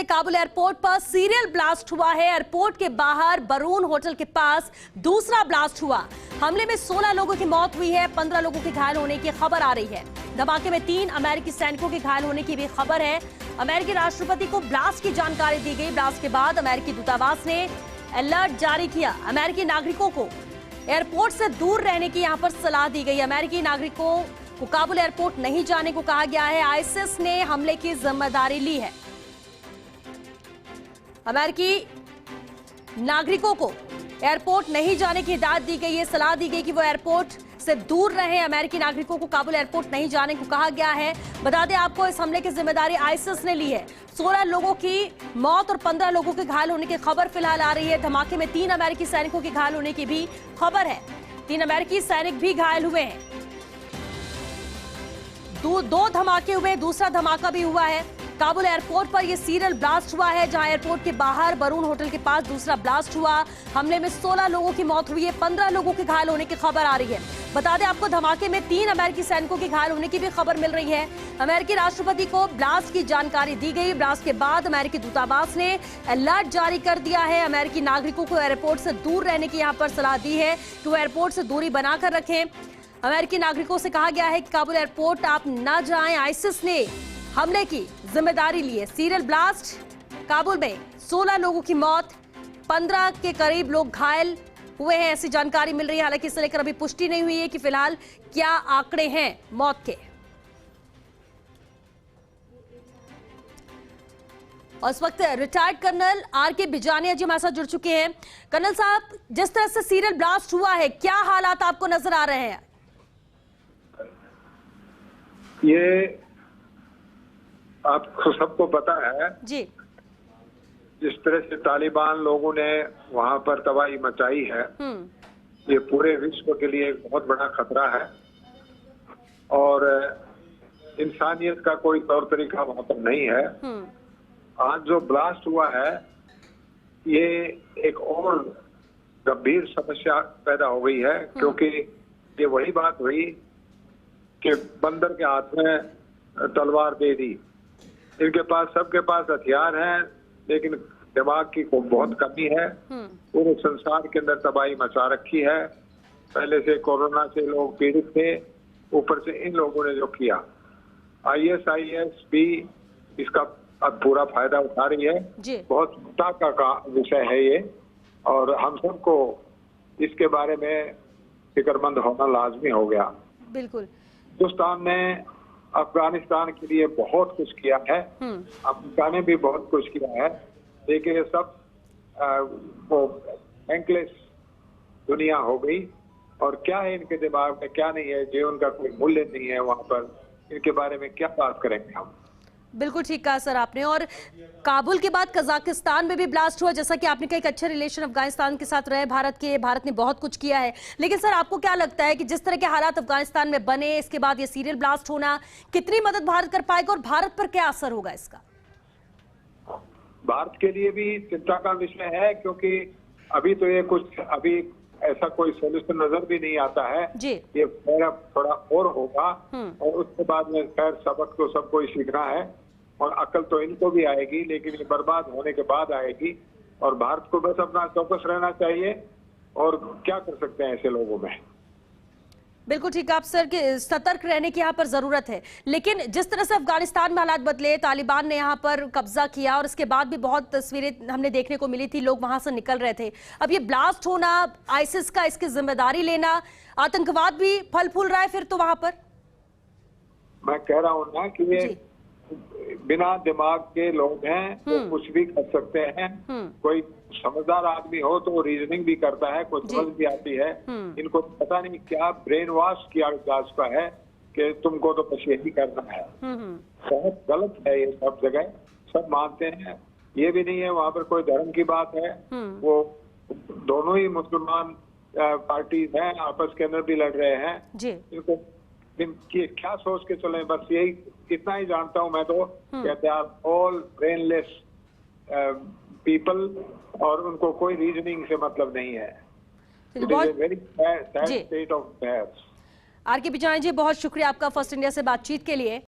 से काबुल एयरपोर्ट पर serial blast हुआ है। एयरपोर्ट के बाहर बरून होटल के पास दूसरा ब्लास्ट हुआ। हमले में 16 लोगों की मौत हुई है, 15 लोगों के घायल होने की खबर आ रही है। धमाके में 3 अमेरिकी सैनिकों के घायल होने की भी खबर है। अमेरिकी राष्ट्रपति को ब्लास्ट की जानकारी दी गई। ब्लास्ट के बाद अमेरिकी दूतावास ने अलर्ट जारी किया। अमेरिकी नागरिकों को एयरपोर्ट से दूर रहने की यहां पर सलाह दी गई। अमेरिकी नागरिकों को काबुल एयरपोर्ट नहीं जाने को कहा गया है। आईएसआईएस ने हमले की जिम्मेदारी ली है। अमेरिकी नागरिकों को एयरपोर्ट नहीं जाने की हिदायत दी गई है, सलाह दी गई कि वो एयरपोर्ट से दूर रहे। अमेरिकी नागरिकों को काबुल एयरपोर्ट नहीं जाने को कहा गया है। बता दें आपको, इस हमले की जिम्मेदारी आईएसआईएस ने ली है। 16 लोगों की मौत और 15 लोगों के घायल होने की खबर फिलहाल आ रही है। धमाके में 3 अमेरिकी सैनिकों के घायल होने की भी खबर है। 3 अमेरिकी सैनिक भी घायल हुए हैं। दो धमाके हुए, दूसरा धमाका भी हुआ है। काबुल एयरपोर्ट पर यह सीरियल ब्लास्ट हुआ है, जहां एयरपोर्ट के बाहर बरून होटल के पास दूसरा ब्लास्ट हुआ। हमले में 16 लोगों की मौत हुई है, 15 लोगों के घायल होने की खबर आ रही है। बता दें आपको, धमाके में 3 अमेरिकी सैनिकों के घायल होने की भी खबर मिल रही है। अमेरिकी राष्ट्रपति को ब्लास्ट की जानकारी दी गई। ब्लास्ट के बाद अमेरिकी दूतावास ने अलर्ट जारी कर दिया है। अमेरिकी नागरिकों को एयरपोर्ट से दूर रहने की यहां पर सलाह दी है कि वो एयरपोर्ट से दूरी बनाकर रखें। अमेरिकी नागरिकों से कहा गया है कि काबुल एयरपोर्ट आप न जाएं। आईएसआईएस ने हमले की जिम्मेदारी ली है। सीरियल ब्लास्ट, काबुल में 16 लोगों की मौत, 15 के करीब लोग घायल हुए हैं, ऐसी जानकारी मिल रही है। हालांकि इसे लेकर अभी पुष्टि नहीं हुई है कि फिलहाल क्या आंकड़े हैं मौत के। और इस वक्त रिटायर्ड कर्नल आर.के. बिजानिया जी हमारे साथ जुड़ चुके हैं। कर्नल साहब, जिस तरह से सीरियल ब्लास्ट हुआ है, क्या हालात आपको नजर आ रहे हैं? ये आपको सबको पता है जी, जिस तरह से तालिबान लोगों ने वहां पर तबाही मचाई है, ये पूरे विश्व के लिए एक बहुत बड़ा खतरा है। और इंसानियत का कोई तौर तरीका वहां पर नहीं है। आज जो ब्लास्ट हुआ है, ये एक और गंभीर समस्या पैदा हो गई है, क्योंकि ये वही बात हुई कि बंदर के हाथ में तलवार दे दी। इनके पास, सबके पास हथियार हैं, लेकिन दिमाग की बहुत कमी है। पूरे संसार के अंदर तबाही मचा रखी है। पहले से कोरोना से लोग पीड़ित थे, ऊपर से इन लोगों ने जो किया। आईएसआईएस भी इसका अब पूरा फायदा उठा रही है। बहुत चिंता का विषय है ये, और हम सबको इसके बारे में फिक्रमंद होना लाजमी हो गया। बिल्कुल। हिंदुस्तान ने अफगानिस्तान के लिए बहुत कुछ किया है, अमेरिका ने भी बहुत कुछ किया है, लेकिन ये सब वो थैंकलेस दुनिया हो गई। और क्या है इनके दिमाग में, क्या नहीं है, जीवन का कोई मूल्य नहीं है वहां पर। इनके बारे में क्या बात करेंगे हम? बिल्कुल ठीक कहा सर आपने। और काबुल के बाद कजाकिस्तान में भी ब्लास्ट हुआ। जैसा कि आपने कहा, एक अच्छे रिलेशन अफगानिस्तान के साथ रहे भारत के, भारत ने बहुत कुछ किया है। लेकिन सर, आपको क्या लगता है कि जिस तरह के हालात अफगानिस्तान में बने, इसके बाद ये सीरियल ब्लास्ट होना, कितनी मदद भारत कर पाएगा और भारत पर क्या असर होगा इसका? भारत के लिए भी चिंता का विषय है, क्योंकि अभी तो ये कुछ ऐसा कोई सोल्यूशन नजर भी नहीं आता है। ये थोड़ा और होगा, और उसके बाद में खैर सबक तो सबको ही सीखना है, और अकल तो इनको भी आएगी, लेकिन ये बर्बाद होने के बाद आएगी। और भारत को बस अपना चौकस रहना चाहिए। और क्या कर सकते हैं ऐसे लोगों में? बिल्कुल ठीक आप सर, कि सतर्क रहने की यहाँ पर जरूरत है। लेकिन जिस तरह से अफगानिस्तान में हालात बदले, तालिबान ने यहाँ पर कब्जा किया, और इसके बाद भी बहुत तस्वीरें हमने देखने को मिली थी, लोग वहां से निकल रहे थे। अब ये ब्लास्ट होना, आईएसआईएस का इसकी जिम्मेदारी लेना, आतंकवाद भी फल फूल रहा है फिर तो वहां पर। मैं कह रहा हूँ ना कि ये बिना दिमाग के लोग हैं, वो कुछ भी कर सकते हैं। कोई समझदार आदमी हो तो वो रीजनिंग भी करता है, कुछ समझ भी आती है। इनको पता नहीं क्या ब्रेन वॉश किया जा चुका है कि तुमको तो बस यही करना है। बहुत गलत है ये सब जगह, सब मानते हैं। ये भी नहीं है वहाँ पर कोई धर्म की बात है। वो दोनों ही मुसलमान पार्टीज हैं, आपस के अंदर भी लड़ रहे हैं। इनको क्या सोच के चले, बस यही इतना ही जानता हूँ मैं तो, कहते हैं ऑल ब्रेनलेस पीपल, और उनको कोई रीजनिंग से मतलब नहीं है। It is a very sad state of affairs. R K. Bijania ji, बहुत शुक्रिया आपका फर्स्ट इंडिया से बातचीत के लिए।